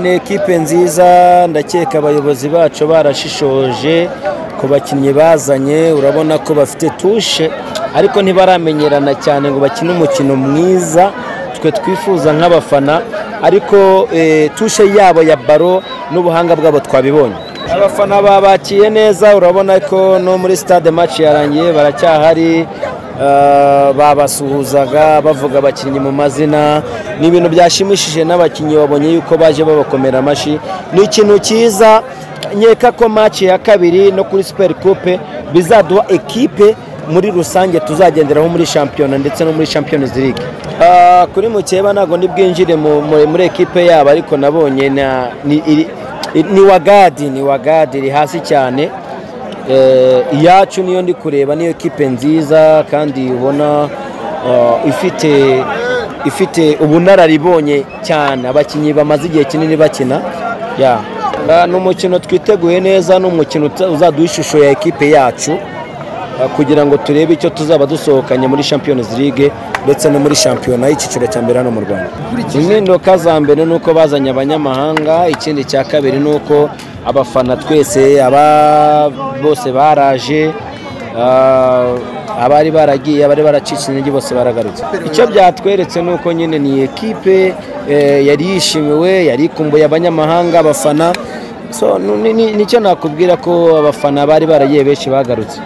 Ni ekipe nziza, ndakeka abayobozi bacu barashishoje ku bakinnyi bazanye, urabona ko bafite tushe ariko ntibaramenyerana cyane ngo bakine umukino mwiza twe twifuza nk'abafana, ariko tushe yabo ya baro n'ubuhanga bwabo twabibonye. Abafana babakiye neza, urabona ko no muri stade match yarangiye baracyahari, babasuhuzaga bavuga abakinnyi mu mazina. Ni ibintu byashimishije n'abakinnyi babonye yuko baje babakomera amashi. Ni ikintu cyiza, nkeka ko match ya kabiri no kuri Super Coupe bizaduha ekipe muri rusange tuzagenderaho muri shampiyona ndetse no muri Champions League. Kuri Mukeba ntago ndi bwinjire muri ekipe yabo, ariko nabonye ni wagadi iri hasi cyane. Iyacu niyo ndi kureba, niyo ekipe nziza kandi ubona ifite ubunararibonye cyane, abakinnyi bamaze igihe kinini bakina. Ni umukino twiteguye neza, ni umukino uzaduha ishusho ya ekipe yacu kugira ngo turebe icyo tuzaba dusohokanye muri Champions League ndetse no muri shampiyona y'ikiciro cya mbere hano mu Rwanda. Impinduka za mbere ni uko bazanye abanyamahanga, ikindi cya kabiri ni uko abafana twese bose baraje, abari baragiye, abari baracitse intege bose baragarutse. Icyo byatweretse ni uko nyine ni ekipe yari yishimiwe, yari ikumbuye abanyamahanga, abafana. Nicyo nakubwira ko abafana bari baragiye benshi bagarutse.